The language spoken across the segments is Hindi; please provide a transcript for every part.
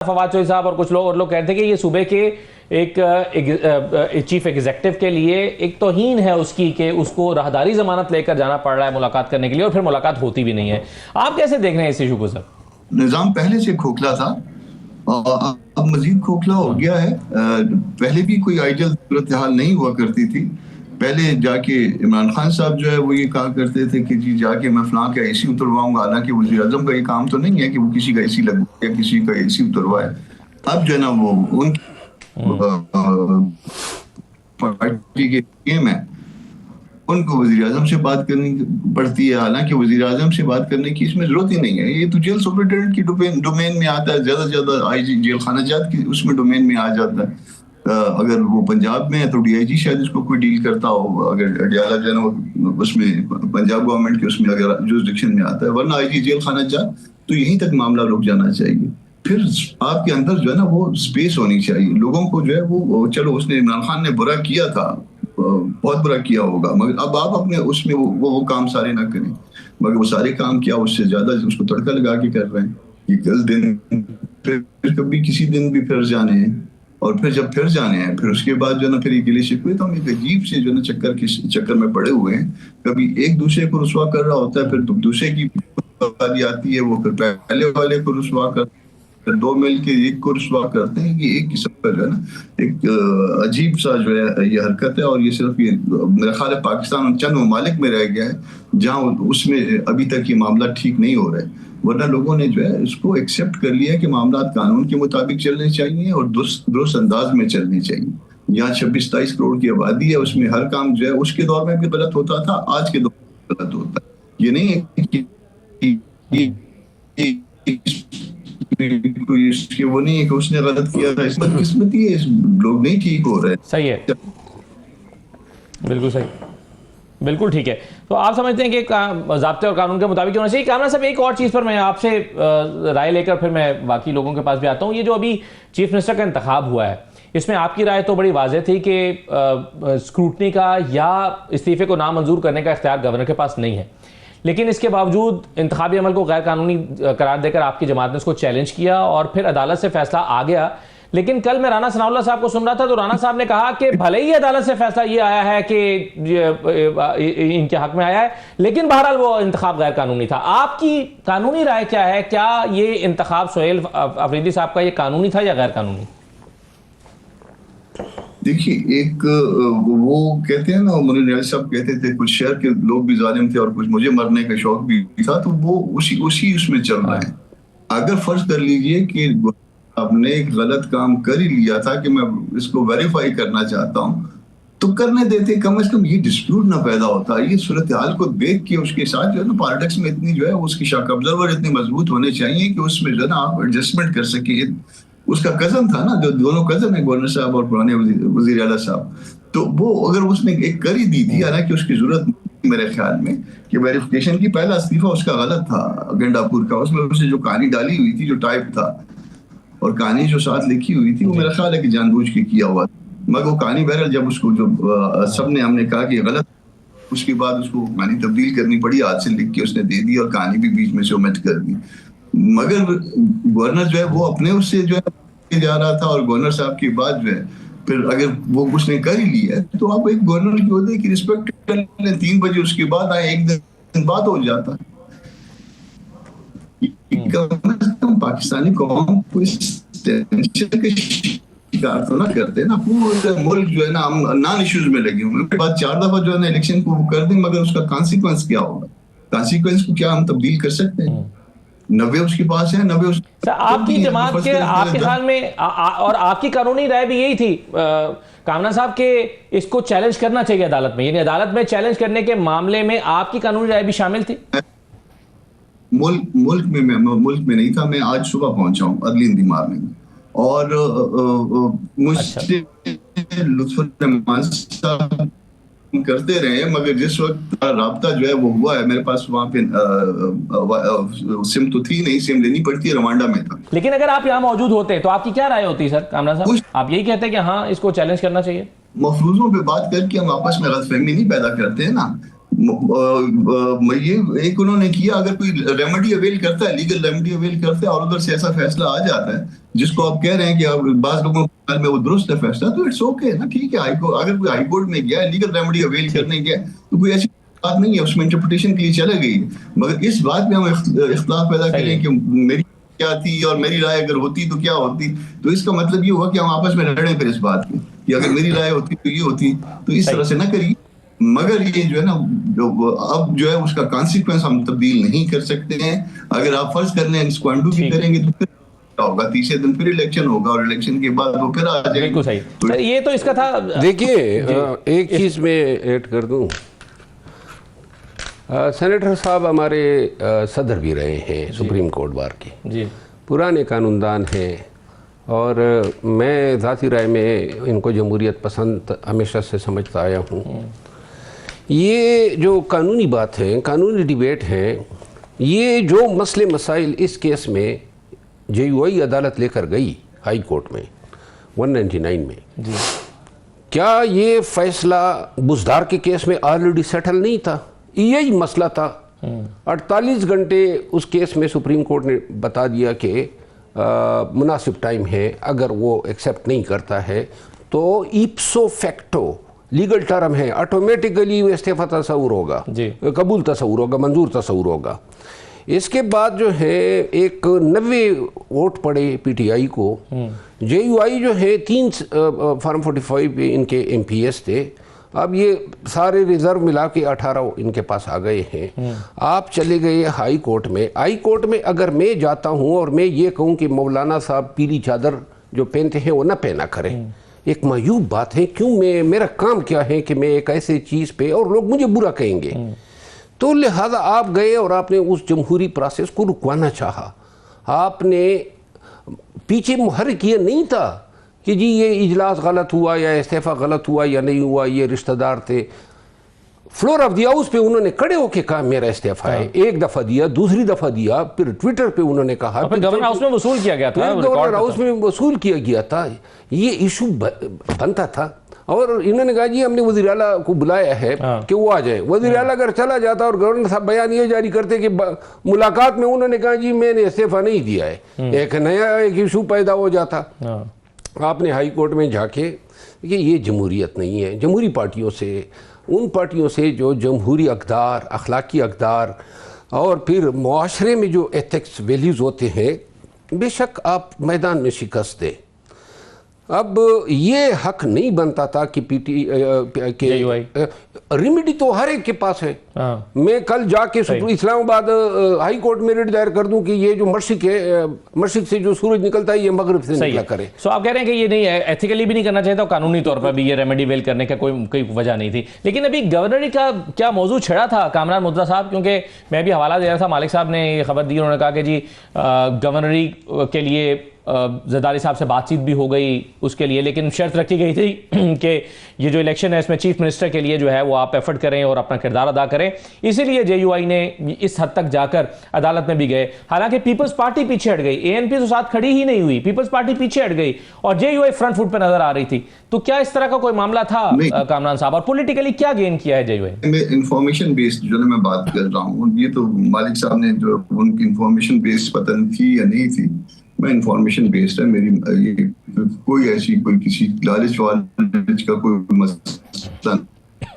फवाद चौधरी साहब और कुछ लोग कहते हैं कि ये सूबे के एक चीफ एग्जीक्यूटिव के लिए एक तौहीन है उसकी कि उसको राहदारी जमानत लेकर जाना पड़ रहा है मुलाकात करने के लिए और फिर मुलाकात होती भी नहीं है। आप कैसे देख रहे हैं इस इशू को सर? निजाम पहले से खोखला था और अब मजीद खोखला हो गया है। पहले भी कोई आइडियल सूरत हाल नहीं हुआ करती थी। पहले जाके इमरान खान साहब जो है वो ये कहा करते थे कि जी जाके मैं फलां का एसी उतरवाऊंगा, हालांकि वज़ीर आज़म का ये काम तो नहीं है कि वो किसी का एसी लगवाए या किसी का एसी उतरवाए। अब जो है ना वो उनकी पार्टी के गेम है, उनको वज़ीर आज़म से बात करनी पड़ती है, हालांकि वज़ीर आज़म से बात करने की इसमें जरूरत ही नहीं है। ये तो जेल सुपरिटेंडेंट की डोमेन में आता है, ज्यादा से ज्यादा आईजी जेल खानाजात की उसमें डोमेन में आ जाता है। अगर वो पंजाब में है तो डीआईजी शायद इसको कोई डील करता हो, अगर अडियाला जो है ना उसमें पंजाब गवर्नमेंट के उसमें अगर जुरिसडिक्शन में आता है, वरना आईजी जेल खानाजात तो यहीं तक मामला रुक जाना चाहिए। फिर आपके अंदर जो है ना वो स्पेस होनी चाहिए लोगों को, जो है वो चलो उसने इमरान खान ने बुरा किया था, बहुत बुरा किया होगा, मगर अब आप अपने उसमें वो काम सारे ना करें, मगर वो सारे काम किया उससे ज्यादा उसको तड़का लगा के कर रहे हैं कि कल दिन फिर कभी किसी दिन भी फिर जाने हैं, और फिर जब फिर जाने हैं फिर उसके बाद जो है ना फिर ये गिले शिकवे, तो हम एक अजीब से जो है ना चक्कर में पड़े हुए हैं। कभी एक दूसरे को रुसवा कर रहा होता है, फिर दूसरे की बारी आती है, वो फिर पहले वाले को रुसवा कर, दो मिल के एक को रुसवा करते हैं कि एक किस्म का जो है ना एक अजीब सा जो है ये हरकत है। और ये सिर्फ ये मेरा ख्याल है पाकिस्तान चंद ममालिक में रह गया है जहां उसमें अभी तक ये मामला ठीक नहीं हो रहा है, वरना लोगों ने जो है इसको एक्सेप्ट कर लिया कि मामला कानून के मुताबिक चलने चाहिए और दुरुस्त अंदाज में चलने चाहिए। यहाँ 26-27 करोड़ की आबादी है, उसमें हर काम जो है उसके दौर में भी गलत होता था, आज के दौर में गलत होता है। ये नहीं है कि वो नहीं है कि उसने गलत किया था, इसमें किस्मती है, लोग नहीं ठीक हो रहे। सही है, बिल्कुल सही, बिल्कुल ठीक है। तो आप समझते हैं कि ज़ाब्ते और कानून के मुताबिक होना चाहिए। कामरान साहब, एक और चीज़ पर मैं आपसे राय लेकर फिर मैं बाकी लोगों के पास भी आता हूँ। ये जो अभी चीफ मिनिस्टर का इंतखाब हुआ है, इसमें आपकी राय तो बड़ी वाज़ेह थी कि स्क्रूटनी का या इस्तीफे को नामंजूर करने का इख्तियार गवर्नर के पास नहीं है, लेकिन इसके बावजूद इंतखाबी अमल को गैर कानूनी करार देकर आपकी जमात ने उसको चैलेंज किया और फिर अदालत से फैसला आ गया। लेकिन कल मैं राना सनाउल्लाह साहब को सुन रहा था तो राना साहब ने कहा कि भले ही अदालत से फैसला ये आया है कि इनके हक में आया है, लेकिन बहरहाल वो इंतखाब गैर कानूनी था। आपकी कानूनी राय क्या है? क्या ये इंतखाब सुहेल अफरीदी साहब का ये कानूनी था या गैर कानूनी? देखिए, एक वो कहते हैं ना, मुनीर साहब कहते थे कुछ शहर के लोग भी जालिम थे और कुछ मुझे मरने का शौक भी था, तो वो उसी उसमें चल रहा है। अगर फर्ज कर लीजिए कि आपने एक गलत काम कर ही लिया था कि मैं इसको वेरीफाई करना चाहता हूं, तो करने देते, कम से कम ये डिस्प्यूट ना पैदा होता। ये सूरत हाल को देख के उसके साथ जो है ना पॉलिटिक्स में इतनी जो है उसकी शक ऑब्जर्वर इतने मजबूत होने चाहिए कि उसमें जो है ना आप एडजस्टमेंट कर सके। उसका कजन था ना, जो दोनों कजन है गवर्नर साहब और पुराने वजीर आला साहब, तो वो अगर उसने एक कर ही दी थी, हालांकि उसकी जरूरत मेरे ख्याल में कि वेरिफिकेशन की पहला इस्तीफा उसका गलत था गंडापुर का, उसमें उसने जो कहानी डाली हुई थी, जो टाइप था और कहानी जो साथ लिखी हुई थी, वो मेरा ख्याल है कि जानबूझ के किया हुआ, मगर वो कहानी बहरहाल जब उसको जो सबने हमने कहा कि गलत, उसके बाद उसको कहानी तब्दील करनी पड़ी, हाथ से लिख के उसने दे दी और कहानी भी बीच में से ओमिट कर दी। मगर गवर्नर जो है वो अपने उससे जो है जा रहा था और गवर्नर साहब की बात जो है फिर अगर वो उसने कर ही लिया है तो आप एक गवर्नर की ओहदे की रिस्पेक्ट कर लें। 3 बजे उसके बाद आए, एक दिन बाद हो जाता है। पाकिस्तानी कौम को इस टेंशन के शिकार तो ना करते ना, पूरा मुल्क जो है ना हम नॉन इश्यूज में लगे हुए। बाद 4 दफा जो है ना इलेक्शन को कर दें, मगर उसका कॉन्सिक्वेंस क्या होगा? कॉन्सिक्वेंस को क्या हम तब्दील कर सकते हैं? 90 उसके पास है, 90 आपकी जमात के आपके ख्याल में और आपकी कानूनी राय भी यही थी कामना साहब के इसको चैलेंज करना चाहिए अदालत में, यानी अदालत में चैलेंज करने के मामले में आपकी कानूनी राय भी शामिल थी? मुल्क में नहीं था। मैं आज सुबह पहुंचा हूं अर्ली इन द मॉर्निंग, और मुझसे लुत्फुर साहब करते रहे, मगर जिस वक्त राब्ता जो है वो हुआ है, मेरे पास वहां पे सिम तो थी नहीं, सिम लेनी पड़ती है, रवांडा में था। लेकिन अगर आप यहाँ मौजूद होते तो आपकी क्या राय होती सर कामरान साहब? आप यही कहते हैं कि हाँ इसको चैलेंज करना चाहिए? मफरूजों पे बात करके हम आपस में गलतफहमी नहीं पैदा करते हैं ना। ये एक उन्होंने किया, अगर कोई रेमेडी अवेल करता है, लीगल रेमेडी अवेल करता है और उधर से ऐसा फैसला आ जाता है जिसको आप कह रहे हैं कि अब बाज लोगों के में वो दुरुस्त है फैसला, तो इट्स ओके ना, ठीक है। अगर कोई हाई कोर्ट में गया, लीगल रेमेडी अवेल करने गया, तो कोई ऐसी बात नहीं है, उसमें इंटरप्रिटेशन के लिए चले गई। मगर इस बात में हम इख्तिलाफ पैदा करें कि मेरी क्या थी और मेरी राय अगर होती तो क्या होती, तो इसका मतलब ये हुआ कि हम आपस में लड़े फिर इस बात की कि अगर मेरी राय होती तो ये होती, तो इस तरह से ना करिए। मगर ये जो है ना, अब जो है उसका कॉन्सिक्वेंस हम तब्दील नहीं कर सकते हैं। अगर आप फर्ज कर लें इसको अंडू भी करेंगे तो फिर होगा, तीसरे दिन फिर इलेक्शन होगा और इलेक्शन के बाद वो फिर आ जाएगा। बिल्कुल सही। तो ये तो इसका था। देखिए, एक चीज में ऐड कर दूं, सेनेटर साहब हमारे सदर भी रहे हैं सुप्रीम कोर्ट बार के, जी, पुराने कानूनदान हैं और मैं ज़ाती राय में इनको जमहूरियत पसंद हमेशा से समझता आया हूँ। ये जो कानूनी बात है, कानूनी डिबेट है, ये जो मसले मसाइल इस केस में JUI अदालत लेकर गई हाई कोर्ट में 199 में, जी, क्या ये फैसला बुजदार के केस में ऑलरेडी सेटल नहीं था? यही मसला था। 48 घंटे उस केस में सुप्रीम कोर्ट ने बता दिया कि मुनासिब टाइम है। अगर वो एक्सेप्ट नहीं करता है तो इप्सो फैक्टो लीगल टर्म है, ऑटोमेटिकली इस्तीफा तस्वुर होगा, कबूल तस्वुर होगा, मंजूर तस्वुर होगा। इसके बाद जो है एक 90 वोट पड़े PTI को। JUI जो है 3 फॉर्म 45 इनके MPS थे। अब ये सारे रिजर्व मिला के 18 इनके पास आ गए हैं। आप चले गए हाई कोर्ट में। हाई कोर्ट में अगर मैं जाता हूँ और मैं ये कहूँ कि मौलाना साहब पीली चादर जो पहनते हैं वो ना पहना करें, एक मायूब बात है। क्यों? मेरा काम क्या है कि मैं एक ऐसे चीज़ पे, और लोग मुझे बुरा कहेंगे, तो लिहाजा आप गए और आपने उस जमहूरी प्रोसेस को रुकवाना चाहा। आपने पीछे मुहर किया नहीं था कि जी ये इजलास गलत हुआ या इस्तीफा गलत हुआ या नहीं हुआ, ये रिश्तेदार थे। फ्लोर ऑफ द हाउस पे उन्होंने खड़े होके कहा मेरा इस्तीफा है। एक दफ़ा दिया, दूसरी दफ़ा दिया, फिर ट्विटर पे उन्होंने कहा, गवर्नर हाउस में वसूल किया गया था, गवर्नर हाउस में वसूल किया गया था। ये इशू बनता था और इन्होंने कहा जी हमने वज़ीर आला को बुलाया है कि वो आ जाए। वज़ीर आला अगर चला जाता और गवर्नर साहब बयान ये जारी करते कि मुलाकात में उन्होंने कहा जी मैंने इस्तीफा नहीं दिया है, एक नया एक इशू पैदा हो जाता। आपने हाई कोर्ट में जाके कि ये जमहूरियत नहीं है। जमहूरी पार्टियों से, उन पार्टियों से जो जमहूरी अक़दार, अखलाकी अक़दार और फिर मुआशरे में जो एथिक्स वैल्यूज़ होते हैं, बेशक आप मैदान में शिकस्त दें। अब ये हक नहीं बनता था कि रेमेडी तो हर एक के पास है। मैं कल जाके इस्लामाबाद हाई कोर्ट में रिट दायर कर दूं कि ये जो मशरिक है, मशरिक से जो सूरज निकलता है ये मगरिब से निकला करे। सो आप कह रहे हैं कि ये नहीं है, एथिकली भी नहीं करना चाहिए था, कानूनी तौर पर भी ये रेमेडी वेल करने का कोई वजह नहीं थी। लेकिन अभी गवर्नरी का क्या मौजू छिड़ा था कामरान मुद्रा साहब? क्योंकि मैं भी हवाला दे रहा था, मालिक साहब ने ये खबर दी, उन्होंने कहा कि जी गवर्नरी के लिए ज़रदारी साहब से बातचीत भी हो गई उसके लिए, लेकिन शर्त रखी गई थी कि ये जो इलेक्शन है इसमें चीफ मिनिस्टर के लिए जो है वो आप एफर्ट करें और अपना किरदार अदा करें। इसीलिए JUI ने इस हद तक जाकर अदालत में भी गए। हालांकि पीपल्स पार्टी पीछे हट गई, ANP तो साथ खड़ी ही नहीं हुई, पीपल्स पार्टी पीछे हट गई और JUI फ्रंट फुट पर नजर आ रही थी। तो क्या इस तरह का कोई मामला था कामरान साहब, और पॉलिटिकली क्या गेन किया है JUI? इंफॉर्मेशन बेस्ड जो मैं बात कर रहा हूँ, ये तो मालिक साहब ने जो उनकी इंफॉर्मेशन बेस्ड पता नहीं थी या नहीं थी, मैं इंफॉर्मेशन बेस्ड है मेरी, ये कोई ऐसी कोई किसी लालच वालच का कोई मसला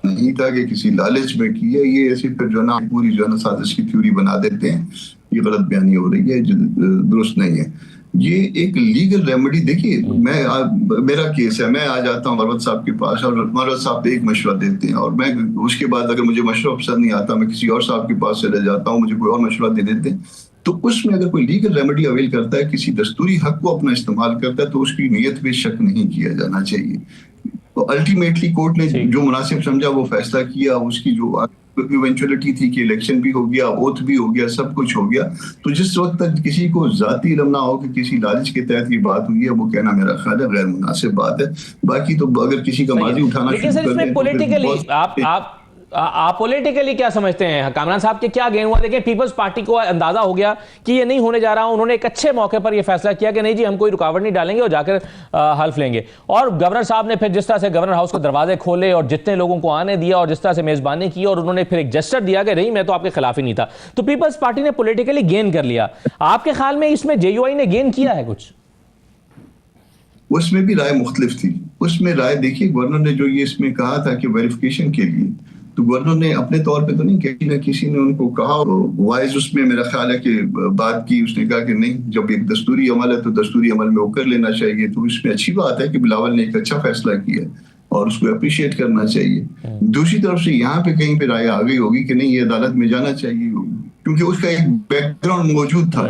नहीं था कि किसी लालच में की है। ये ऐसे फिर जो ना पूरी जो ना साजिश की थ्योरी बना देते हैं, ये गलत बयानी हो रही है, दुरुस्त नहीं है। ये एक लीगल रेमेडी, देखिए मेरा केस है, मैं आ जाता हूँ मरवत साहब के पास और मरवत साहब एक मशवरा देते हैं और मैं उसके बाद अगर मुझे मशवरा पसंद नहीं आता मैं किसी और साहब के पास चले जाता हूँ, मुझे कोई और मशवरा दे देते हैं। तो उसमें अगर कोई लीगल रेमेडी अवेल करता है, किसी दस्तूरी हक को अपना इस्तेमाल करता है, तो उसकी नीयत पे शक नहीं किया जाना चाहिए। तो अल्टीमेटली कोर्ट ने जो मुनासिब समझा वो फैसला किया, उसकी जो इवेंचुअलिटी थी कि इलेक्शन भी हो गया, ओथ भी हो गया, सब कुछ हो गया। तो जिस वक्त तक किसी को जाती इल्म ना हो कि किसी लालच के तहत ये बात हुई है, वो कहना मेरा ख्याल है गैर मुनासिब बात है। बाकी तो अगर किसी का माजी उठाना शुरू कर दें, पॉलिटिकली आप आप पॉलिटिकली क्या समझते हैं कामरान साहब के क्या गेन हुआ? देखें, पीपल्स पार्टी को अंदाजा हो गया कि ये नहीं होने जा रहा। उन्होंने एक अच्छे मौके पर ये फैसला किया कि नहीं जी, हम कोई रुकावट नहीं डालेंगे और जाकर हल्फ लेंगे। और गवर्नर साहब ने फिर जिस तरह से गवर्नर हाउस के दरवाजे खोले और जितने लोगों को आने दिया और जिस तरह से मेजबानी की, और उन्होंने फिर एक जेस्चर दिया कि नहीं, मैं तो आपके खिलाफ ही नहीं था, तो पीपल्स पार्टी ने पॉलिटिकली गेन कर लिया। आपके ख्याल में इसमें JUI ने गेन किया है कुछ? उसमें भी राय मुख्तलिफ थी। उसमें राय देखिए, गवर्नर ने जो ये इसमें कहा था कि वेरिफिकेशन के लिए, तो गवर्नर ने अपने तौर पे तो नहीं, किसी न किसी ने उनको कहा, वाइज उसमें मेरा ख्याल है कि बात की, उसने कहा कि नहीं, जब एक दस्तूरी अमल है तो दस्तूरी अमल में वो कर लेना चाहिए। तो इसमें अच्छी बात है कि बिलावल ने एक अच्छा फैसला किया और उसको अप्रिशिएट करना चाहिए। दूसरी तरफ से यहाँ पे कहीं पे राय आ गई होगी कि नहीं, ये अदालत में जाना चाहिए, क्योंकि उसका एक बैकग्राउंड मौजूद था।